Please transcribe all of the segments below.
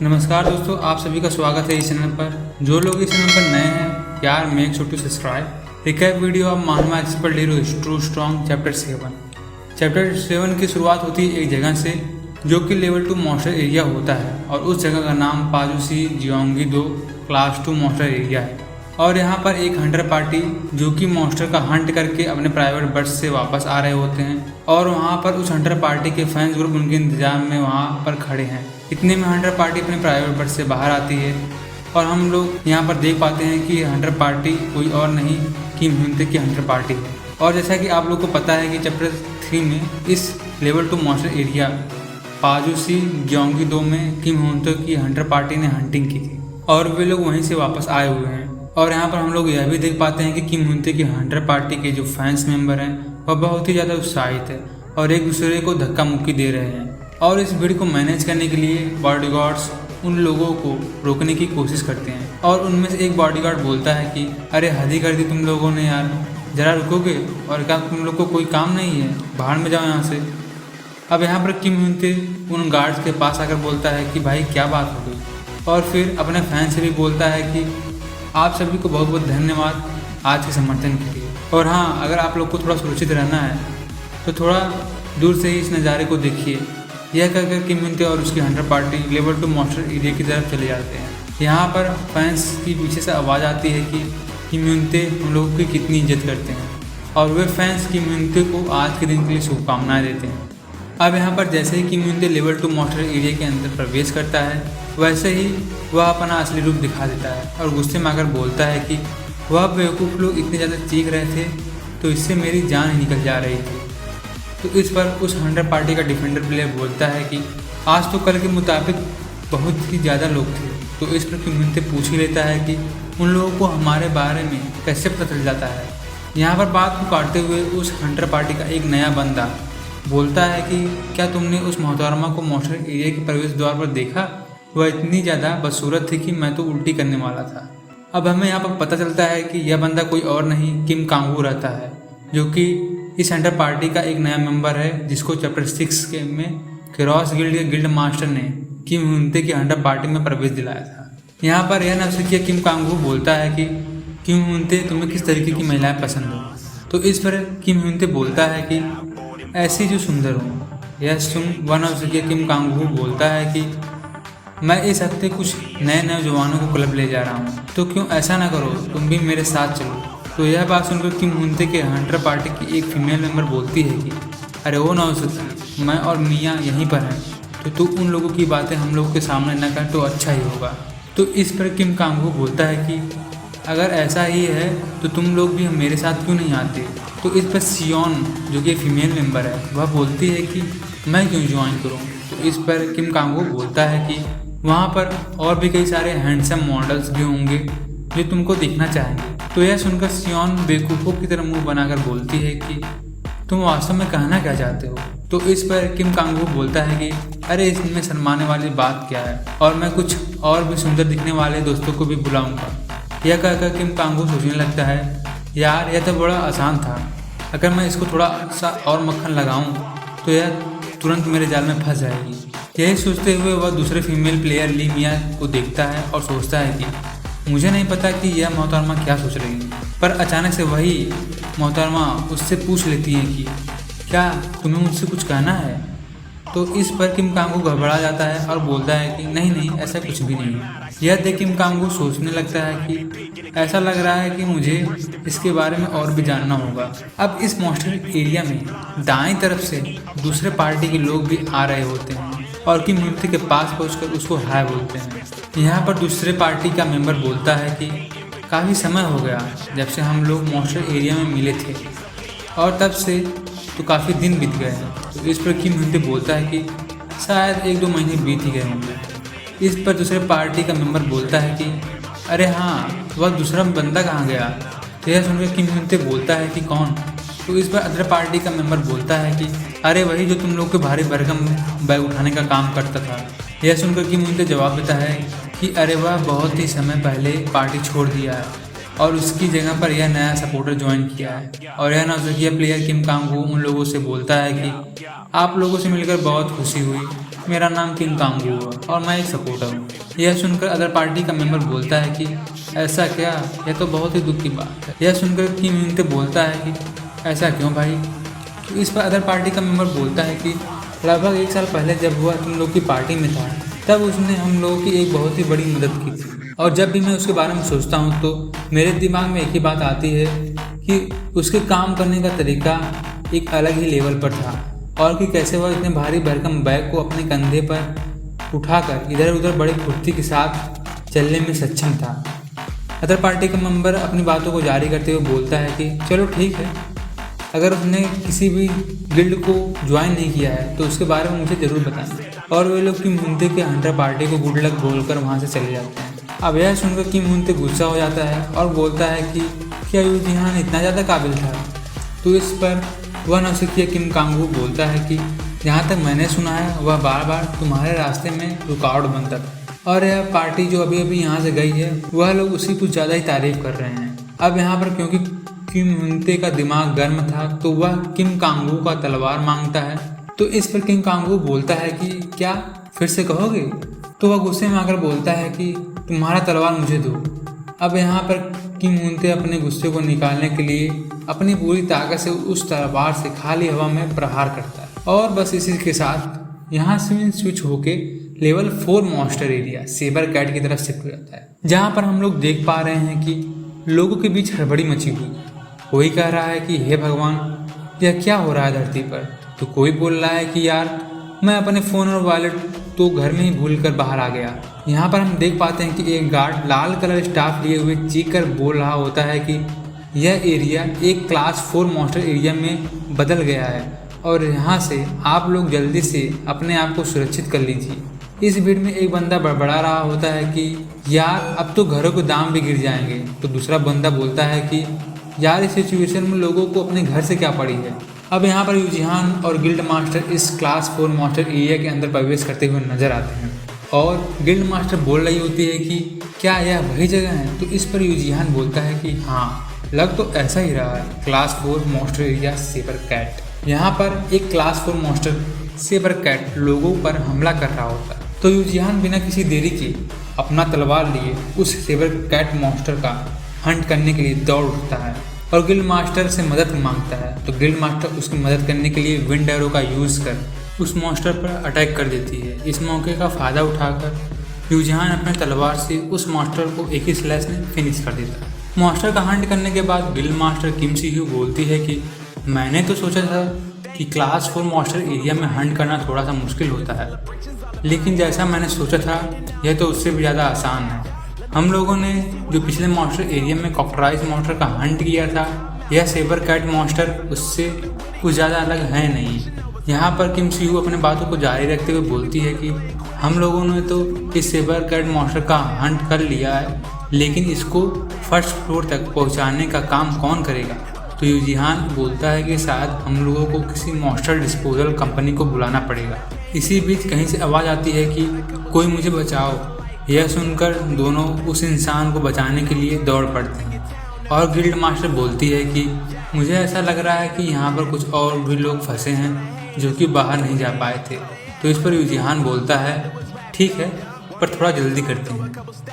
नमस्कार दोस्तों, आप सभी का स्वागत है इस चैनल पर। जो लोग इस चैनल पर नए हैं, यार make sure to subscribe. Recap video of Mahatma expert hero true strong chapter 7। Chapter 7 की शुरुआत होती है एक जगह से जो कि लेवल 2 मॉन्स्टर एरिया होता है और उस जगह का नाम पाजुसी जियोंगी 2 क्लास 2 मॉन्स्टर एरिया है। और यहाँ पर एक हंटर पार्टी जो कि मॉन्स्टर का हंट करके अपने प्राइवेट बर्ड्स से वापस आ रहे होते हैं और वहाँ पर उस हंटर पार्टी के फैंस ग्रुप उनके इंतजाम में वहाँ पर खड़े हैं। इतने में हंटर पार्टी अपने प्राइवेट बर्ड से बाहर आती है और हम लोग यहाँ पर देख पाते हैं कि हंटर पार्टी कोई और नहीं किम ह्यूनते की हंटर पार्टी है। और जैसा कि आप लोग को पता है कि चैप्टर 3 में इस लेवल 2 मॉन्स्टर एरिया पाजुसी जियोंगी 2 में किम ह्यूनते की हंटर पार्टी ने हंटिंग की थी और वे लोग वहीं से वापस आए हुए हैं। और यहाँ पर हम लोग यह भी देख पाते हैं कि किम ह्यूनते की हंटर पार्टी के जो फैंस मेंबर हैं वह बहुत ही ज़्यादा उत्साहित है और एक दूसरे को धक्का मुक्की दे रहे हैं। और इस भीड़ को मैनेज करने के लिए बॉडीगार्ड्स उन लोगों को रोकने की कोशिश करते हैं और उनमें से एक बॉडीगार्ड बोलता है कि अरे हद ही कर दी तुम लोगों ने यार, ज़रा रुकोगे? और क्या तुम लोग को कोई काम नहीं है? बाहर में जाओ यहाँ से। अब यहाँ पर किम ह्यूनते उन गार्ड्स के पास आकर बोलता है कि भाई क्या बात हो गई, और फिर अपने फैन से भी बोलता है कि आप सभी को बहुत बहुत धन्यवाद आज के समर्थन के लिए। और हाँ, अगर आप लोग को थोड़ा सुरक्षित रहना है तो थोड़ा दूर से ही इस नज़ारे को देखिए। यह कहकर किम ह्यूनते और उसकी Hunter party level 2 monster area की तरफ चले जाते हैं। यहाँ पर फैंस की पीछे से आवाज़ आती है कि किम ह्यूनते हम लोगों की कितनी इज्जत करते हैं और वे फैंस किम ह्यूनते को आज के दिन के लिए शुभकामनाएं देते हैं। अब यहाँ पर जैसे ही किम ह्यूनते लेवल 2 मॉन्स्टर एरिया के अंदर प्रवेश करता है वैसे ही वह अपना असली रूप दिखा देता है और गुस्से में आकर बोलता है कि वह बेवकूफ़ लोग इतने ज़्यादा चीख रहे थे तो इससे मेरी जान ही निकल जा रही थी। तो इस पर उस हंटर पार्टी का डिफेंडर प्लेयर बोलता है कि आज तो कल के मुताबिक बहुत ही ज़्यादा लोग थे। तो इस पर किम ह्यूनते पूछ ही लेता है कि उन लोगों को हमारे बारे में कैसे पता चल जाता है। यहाँ पर बात को काटते हुए उस हंटर पार्टी का एक नया बंदा बोलता है कि क्या तुमने उस मोहतरमा को मॉन्स्टर एरिया के प्रवेश द्वार पर देखा? वह इतनी ज़्यादा बदसूरत थी कि मैं तो उल्टी करने वाला था। अब हमें यहाँ पर पता चलता है कि यह बंदा कोई और नहीं किम कांगू रहता है, जो कि इस हंटर पार्टी का एक नया मेंबर है जिसको चैप्टर 6 के में क्रोस गिल्ड के गिल्ड मास्टर ने किम ह्यूनते की हंटर पार्टी में प्रवेश दिलाया था। यहाँ पर यह नौसिखिया किम कांगू बोलता है कि किम ह्यूनते तुम्हें किस तरीके की महिलाएं पसंद हो? तो इस पर किम ह्यूनते बोलता है कि ऐसी जो सुंदर हो। यह सुन वन नौसिखिया किम कांगू बोलता है कि मैं इस हफ्ते कुछ नए नौजवानों को क्लब ले जा रहा हूँ, तो क्यों ऐसा ना करो तुम भी मेरे साथ चलो। तो यह बात सुनकर किम ह्यूनते के हंटर पार्टी की एक फीमेल मेंबर बोलती है कि अरे वो नौसिखिया, मैं और मियाँ यहीं पर हैं, तो तू उन लोगों की बातें हम लोगों के सामने न कर तो अच्छा ही होगा। तो इस पर किम कांगू बोलता है कि अगर ऐसा ही है तो तुम लोग भी मेरे साथ क्यों नहीं आते। तो इस पर सियोन जो कि फीमेल मेंबर है वह बोलती है कि मैं क्यों ज्वाइन करूँ। तो इस पर किम कांगू बोलता है कि वहाँ पर और भी कई सारे हैंडसम मॉडल्स भी होंगे जो तुमको देखना चाहेंगे। तो यह सुनकर सियोन बेवकूफ़ों की तरह मुंह बनाकर बोलती है कि तुम वास्तव में कहना क्या चाहते हो। तो इस पर किम कांगू बोलता है कि अरे इसमें शर्माने वाली बात क्या है, और मैं कुछ और भी सुंदर दिखने वाले दोस्तों को भी बुलाऊंगा। यह कहकर किम कांगू सोचने लगता है यार यह तो बड़ा आसान था, अगर मैं इसको थोड़ा सा और मक्खन लगाऊं तो यह तुरंत मेरे जाल में फंस जाएगी। यही सोचते हुए वह दूसरे फीमेल प्लेयर ली मिया को देखता है और सोचता है कि मुझे नहीं पता कि यह मोहतरमा क्या सोच रही है। पर अचानक से वही मोहतरमा उससे पूछ लेती है कि क्या तुम्हें मुझसे कुछ कहना है। तो इस पर किम कांगू घबरा जाता है और बोलता है कि नहीं नहीं, ऐसा कुछ भी नहीं है। यह देख किम कांगू सोचने लगता है कि ऐसा लग रहा है कि मुझे इसके बारे में और भी जानना होगा। अब इस मॉन्स्टर एरिया में दाएं तरफ से दूसरे पार्टी के लोग भी आ रहे होते हैं और किम ह्यूनते के पास पहुंचकर उसको हाय बोलते हैं। यहाँ पर दूसरे पार्टी का मेंबर बोलता है कि काफ़ी समय हो गया जब से हम लोग मॉन्स्टर एरिया में मिले थे और तब से तो काफ़ी दिन बीत गए हैं। तो इस पर किम ह्यूनते बोलता है कि शायद 1-2 महीने बीत ही गए होंगे। इस पर दूसरे पार्टी का मेंबर बोलता है कि अरे हाँ, वह दूसरा बंदा कहाँ गया। तो यह सुनकर किम ह्यूनते बोलता है कि कौन। तो इस पर अदर पार्टी का मेंबर बोलता है कि अरे वही जो तुम लोग के भारी भरकम बैग उठाने का काम करता था। यह सुनकर किम ह्यूनते जवाब देता है कि अरे वह बहुत ही समय पहले पार्टी छोड़ दिया है और उसकी जगह पर यह नया सपोर्टर ज्वाइन किया है। और यह नौसिखिया प्लेयर किम कांगू उन लोगों से बोलता है कि आप लोगों से मिलकर बहुत खुशी हुई मेरा नाम किंग कांगू है और मैं एक सपोर्टर हूँ। यह सुनकर अदर पार्टी का मेंबर बोलता है कि ऐसा क्या, यह तो बहुत ही दुख की बात है। यह सुनकर किम यूनते बोलता है कि ऐसा क्यों भाई। तो इस पर अदर पार्टी का मेंबर बोलता है कि लगभग 1 साल पहले जब वह तुम लोग की पार्टी में था तब उसने हम लोगों की एक बहुत ही बड़ी मदद की थी। और जब भी मैं उसके बारे में सोचता हूँ तो मेरे दिमाग में एक ही बात आती है कि उसके काम करने का तरीका एक अलग ही लेवल पर था और कि कैसे वह इतने भारी भरकम बैग को अपने कंधे पर उठाकर इधर उधर बड़ी फुर्ती के साथ चलने में सक्षम था। अदर पार्टी का मेंबर अपनी बातों को जारी करते हुए बोलता है कि चलो ठीक है, अगर उसने किसी भी गिल्ड को ज्वाइन नहीं किया है तो उसके बारे में मुझे ज़रूर बताना। और वे लोग किम हुनते के हंटर पार्टी को गुड लक बोलकर वहाँ से चले जाते हैं। अब यह सुनकर किम हुनते गुस्सा हो जाता है और बोलता है कि क्या यू जिहान इतना ज़्यादा काबिल था। तो इस पर वह नौसिखिया किम कांगू बोलता है कि जहाँ तक मैंने सुना है वह बार बार तुम्हारे रास्ते में रुकावट बनता था और यह पार्टी जो अभी अभी यहाँ से गई है वह लोग उसी कुछ ज़्यादा ही तारीफ कर रहे हैं। अब यहाँ पर क्योंकि किम हुनते का दिमाग गर्म था तो वह किम कांगू का तलवार मांगता है। तो इस पर किम कांगू बोलता है कि क्या फिर से कहोगे। तो वह गुस्से में आकर बोलता है कि तुम्हारा तलवार मुझे दो। अब यहाँ पर किम हुनते अपने गुस्से को निकालने के लिए अपनी पूरी ताकत से उस तलवार से खाली हवा में प्रहार करता है और बस इसी के साथ यहाँ से स्विच होके level 4 monster area sabre cat की तरफ शिफ्ट हो जाता है, जहाँ पर हम लोग देख पा रहे हैं कि लोगों के बीच हड़बड़ी मची हुई। कोई कह रहा है कि हे भगवान, यह क्या हो रहा है धरती पर। तो कोई बोल रहा है कि यार मैं अपने फ़ोन और वॉलेट तो घर में ही भूल कर बाहर आ गया। यहाँ पर हम देख पाते हैं कि एक गार्ड लाल कलर स्टाफ लिए हुए चीख कर बोल रहा होता है कि यह एरिया एक क्लास 4 मॉन्स्टर एरिया में बदल गया है और यहाँ से आप लोग जल्दी से अपने आप को सुरक्षित कर लीजिए। इस भीड़ में एक बंदा बड़बड़ा रहा होता है कि यार अब तो घरों के दाम भी गिर जाएंगे। तो दूसरा बंदा बोलता है कि यार इस सिचुएशन में लोगों को अपने घर से क्या पड़ी है। अब यहाँ पर यूजिहान और गिल्ड मास्टर इस क्लास 4 मॉन्स्टर एरिया के अंदर प्रवेश करते हुए नजर आते हैं और गिल्ड मास्टर बोल रही होती है कि क्या यह वही जगह है। तो इस पर यूजिहान बोलता है कि हाँ, लग तो ऐसा ही रहा है, class 4 monster area sabre cat. यहाँ पर एक क्लास 4 मॉन्स्टर सेबर कैट लोगों पर हमला कर रहा होता है। तो यूजिहान बिना किसी देरी के अपना तलवार लिए उस सेबर कैट मॉन्स्टर का हंट करने के लिए दौड़ उठता है और गिल्ड मास्टर से मदद मांगता है। तो गिल्ड मास्टर उसकी मदद करने के लिए विंड एरो का यूज़ कर उस मॉन्स्टर पर अटैक कर देती है। इस मौके का फ़ायदा उठाकर यूजिहान अपने तलवार से उस मॉन्स्टर को एक ही स्लैश में फिनिश कर देता है। मॉन्स्टर का हंट करने के बाद गिल्ड मास्टर किम सी ह्यू बोलती है कि मैंने तो सोचा था कि क्लास 4 मॉन्स्टर एरिया में हंट करना थोड़ा सा मुश्किल होता है, लेकिन जैसा मैंने सोचा था यह तो उससे भी ज़्यादा आसान है। हम लोगों ने जो पिछले मॉन्स्टर एरिया में कॉकटराइज मॉन्स्टर का हंट किया था, यह सेबर कैट मॉन्स्टर उससे कुछ ज़्यादा अलग है नहीं। यहाँ पर किम सी ह्यू अपने बातों को जारी रखते हुए बोलती है कि हम लोगों ने तो इस सेबर कैट मॉन्स्टर का हंट कर लिया है, लेकिन इसको फर्स्ट फ्लोर तक पहुँचाने का काम कौन करेगा। तो यूजिहान बोलता है कि शायद हम लोगों को किसी मॉन्स्टर डिस्पोजल कंपनी को बुलाना पड़ेगा। इसी बीच कहीं से आवाज़ आती है कि कोई मुझे बचाओ। यह सुनकर दोनों उस इंसान को बचाने के लिए दौड़ पड़ते हैं और गिल्ड मास्टर बोलती है कि मुझे ऐसा लग रहा है कि यहाँ पर कुछ और भी लोग फंसे हैं जो कि बाहर नहीं जा पाए थे। तो इस पर यूजिहान बोलता है ठीक है, पर थोड़ा जल्दी करते हैं।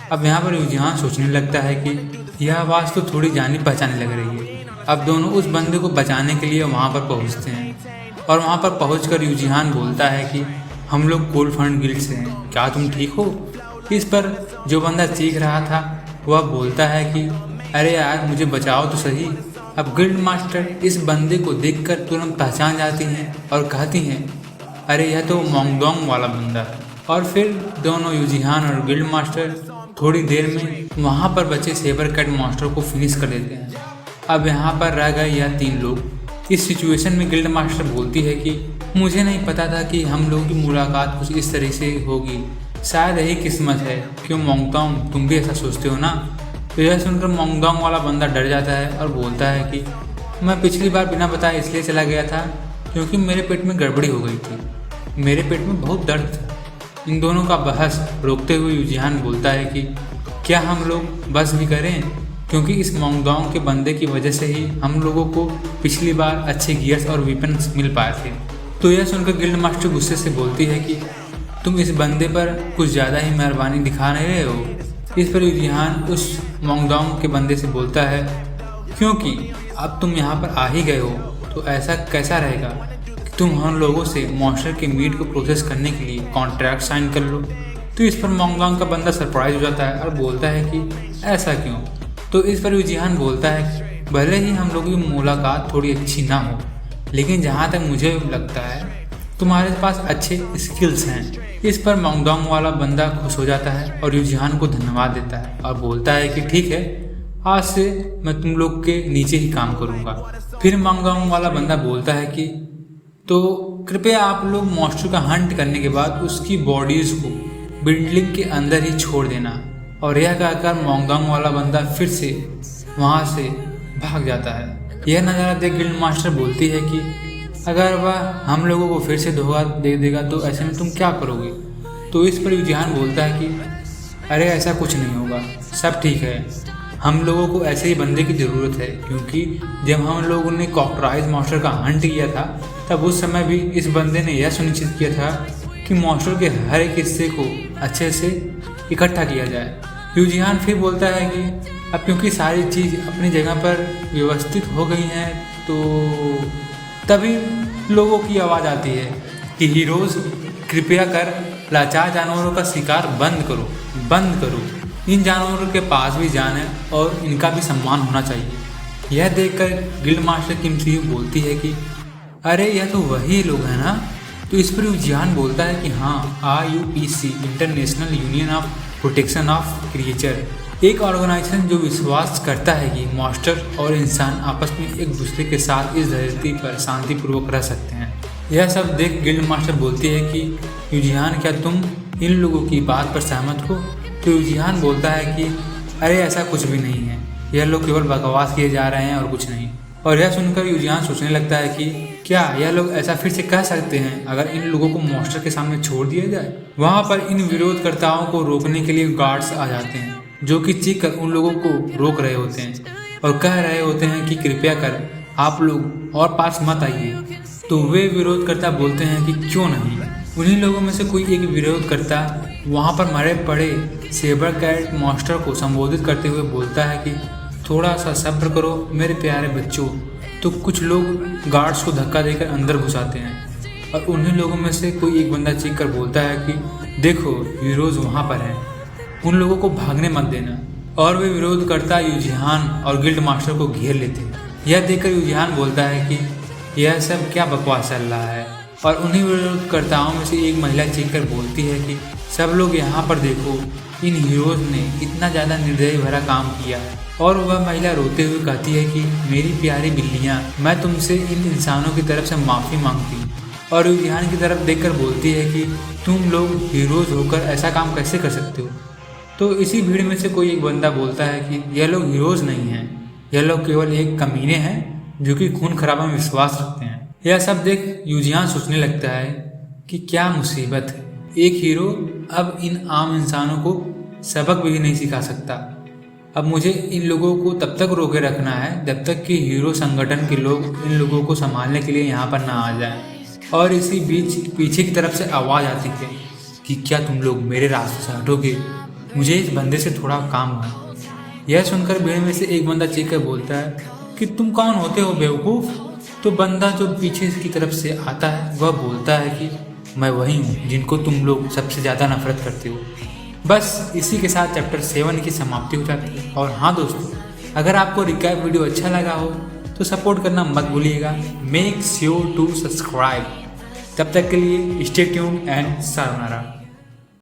अब यहाँ पर यूजिहान सोचने लगता है कि यह आवाज़ तो थोड़ी जानी पहचानी लग रही है। अब दोनों उस बंदे को बचाने के लिए वहाँ पर पहुँचते हैं और वहाँ पर पहुँचकर यूजिहान बोलता है कि हम लोग कोल्ड फंड गिल्ड से हैं, क्या तुम ठीक हो। इस पर जो बंदा चीख रहा था वह बोलता है कि अरे यार मुझे बचाओ तो सही। अब गिल्ड मास्टर इस बंदे को देखकर तुरंत पहचान जाती हैं और कहती हैं अरे यह तो मोंगडोंग वाला बंदा है। और फिर दोनों यूजिहान और गिल्ड मास्टर थोड़ी देर में वहाँ पर बचे सेबर कैट मॉन्स्टर को फिनिश कर देते हैं। अब यहाँ पर रह गए यह 3 लोग। इस सिचुएशन में गिल्ड मास्टर बोलती है कि मुझे नहीं पता था कि हम लोगों की मुलाकात कुछ इस तरह से होगी, शायद यही किस्मत है। क्यों मोंगडोंग, तुम भी ऐसा सोचते हो ना। तो यह सुनकर मोंगडोंग वाला बंदा डर जाता है और बोलता है कि मैं पिछली बार बिना बताए इसलिए चला गया था क्योंकि मेरे पेट में गड़बड़ी हो गई थी, मेरे पेट में बहुत दर्द था। इन दोनों का बहस रोकते हुए यूजिहान बोलता है कि क्या हम लोग बस भी करें, क्योंकि इस मोंगडोंग के बंदे की वजह से ही हम लोगों को पिछली बार अच्छे गियर्स और वेपन्स मिल पाए थे। तो यह सुनकर गिल्ड मास्टर गुस्से से बोलती है कि तुम इस बंदे पर कुछ ज़्यादा ही मेहरबानी दिखा नहीं रहे हो। इस पर यूजिहान उस मोंगडोंग के बंदे से बोलता है, क्योंकि अब तुम यहाँ पर आ ही गए हो तो ऐसा कैसा रहेगा कि तुम हम लोगों से मॉन्स्टर के मीट को प्रोसेस करने के लिए कॉन्ट्रैक्ट साइन कर लो। तो इस पर मोंगडोंग का बंदा सरप्राइज हो जाता है और बोलता है कि ऐसा क्यों। तो इस पर यूजिहान बोलता है कि भले ही हम लोगों की मुलाकात थोड़ी अच्छी ना हो, लेकिन जहाँ तक मुझे लगता है तुम्हारे पास अच्छे स्किल्स हैं। इस पर मोंगडोंग वाला बंदा खुश हो जाता है और यूजिहान को धन्यवाद देता है और बोलता है कि ठीक है, आज से मैं तुम लोग के नीचे ही काम करूँगा। फिर मोंगडोंग वाला बंदा बोलता है कि तो कृपया आप लोग मॉन्स्टर का हंट करने के बाद उसकी बॉडीज को बिल्डिंग के अंदर ही छोड़ देना। और यह कहकर मोंगडोंग वाला बंदा फिर से वहाँ से भाग जाता है। यह नज़ारा देख गिल्ड मास्टर बोलती है कि अगर वह हम लोगों को फिर से धोखा दे देगा तो ऐसे में तुम क्या करोगे। तो इस पर यूजिहान बोलता है कि अरे ऐसा कुछ नहीं होगा, सब ठीक है। हम लोगों को ऐसे ही बंदे की ज़रूरत है, क्योंकि जब हम लोगों ने कॉकटराइज मॉन्स्टर का हंट किया था तब उस समय भी इस बंदे ने यह सुनिश्चित किया था कि मॉन्स्टर के हर एक हिस्से को अच्छे से इकट्ठा किया जाए। यूजिहान फिर बोलता है कि अब क्योंकि सारी चीज़ अपनी जगह पर व्यवस्थित हो गई हैं, तो तभी लोगों की आवाज़ आती है कि हीरोज़ कृपया कर लाचार जानवरों का शिकार बंद करो, बंद करो। इन जानवरों के पास भी जान है और इनका भी सम्मान होना चाहिए। यह देखकर गिल्ड मास्टर किम सी बोलती है कि अरे यह तो वही लोग हैं ना। तो इस पर यूजिहान बोलता है कि हाँ, IUPC international union of protection of creature एक ऑर्गेनाइजेशन जो विश्वास करता है कि मॉन्स्टर और इंसान आपस में एक दूसरे के साथ इस धरती पर शांतिपूर्वक रह सकते हैं। यह सब देख गिल्ड मास्टर बोलती है कि यूजिहान, क्या तुम इन लोगों की बात पर सहमत हो। तो यूजिहान बोलता है कि अरे ऐसा कुछ भी नहीं है, यह लोग केवल बकवास किए जा रहे हैं और कुछ नहीं। और यह सुनकर यूजिहान सोचने लगता है कि क्या यह लोग ऐसा फिर से कह सकते हैं अगर इन लोगों को मॉन्स्टर के सामने छोड़ दिया जाए। वहाँ पर इन विरोधकर्ताओं को रोकने के लिए गार्ड्स आ जाते हैं, जो कि चीख कर उन लोगों को रोक रहे होते हैं और कह रहे होते हैं कि कृपया कर आप लोग और पास मत आइए। तो वे विरोधकर्ता बोलते हैं कि क्यों नहीं। उन्हीं लोगों में से कोई एक विरोधकर्ता वहाँ पर मरे पड़े सेबर कैट मॉन्स्टर को संबोधित करते हुए बोलता है कि थोड़ा सा सब्र करो मेरे प्यारे बच्चों। तो कुछ लोग गार्ड्स को धक्का देकर अंदर घुसाते हैं और उन्हीं लोगों में से कोई एक बंदा चीख कर बोलता है कि देखो हीरोज़ वहाँ पर हैं, उन लोगों को भागने मत देना। और वे विरोधकर्ता यूजिहान और गिल्ड मास्टर को घेर लेते हैं। यह देखकर यूजिहान बोलता है कि यह सब क्या बकवास चल रहा है। और उन्हीं विरोधकर्ताओं में से एक महिला चीख कर बोलती है कि सब लोग यहाँ पर देखो, इन हीरोज़ ने इतना ज़्यादा निर्दयी भरा काम किया। और वह महिला रोते हुए कहती है कि मेरी प्यारी बिल्लियाँ, मैं तुमसे इन इंसानों की तरफ से माफ़ी मांगती हूँ। और यूजिहान की तरफ देखकर बोलती है कि तुम लोग हीरोज़ होकर ऐसा काम कैसे कर सकते हो। तो इसी भीड़ में से कोई एक बंदा बोलता है कि यह लोग हीरोज़ नहीं हैं, यह लोग केवल एक कमीने हैं जो कि खून खराबा में विश्वास रखते हैं। यह सब देख यूजिहान सोचने लगता है कि क्या मुसीबत है, एक हीरो अब इन आम इंसानों को सबक भी नहीं सिखा सकता। अब मुझे इन लोगों को तब तक रोके रखना है जब तक कि हीरो संगठन के लोग इन लोगों को संभालने के लिए यहाँ पर ना आ जाएं। और इसी बीच पीछे की तरफ से आवाज़ आती है कि क्या तुम लोग मेरे रास्ते से हटोगे, मुझे इस बंदे से थोड़ा काम है। यह सुनकर भीड़ में से एक बंदा चीख कर बोलता है कि तुम कौन होते हो बेवकूफ़। तो बंदा जो पीछे की तरफ से आता है वह बोलता है कि मैं वही हूँ जिनको तुम लोग सबसे ज़्यादा नफरत करते हो। बस इसी के साथ चैप्टर 7 की समाप्ति हो जाती है। और हाँ दोस्तों, अगर आपको रिकैप वीडियो अच्छा लगा हो तो सपोर्ट करना मत भूलिएगा। Make sure to subscribe. तब तक के लिए स्टे ट्यून्ड एंड सायोनारा।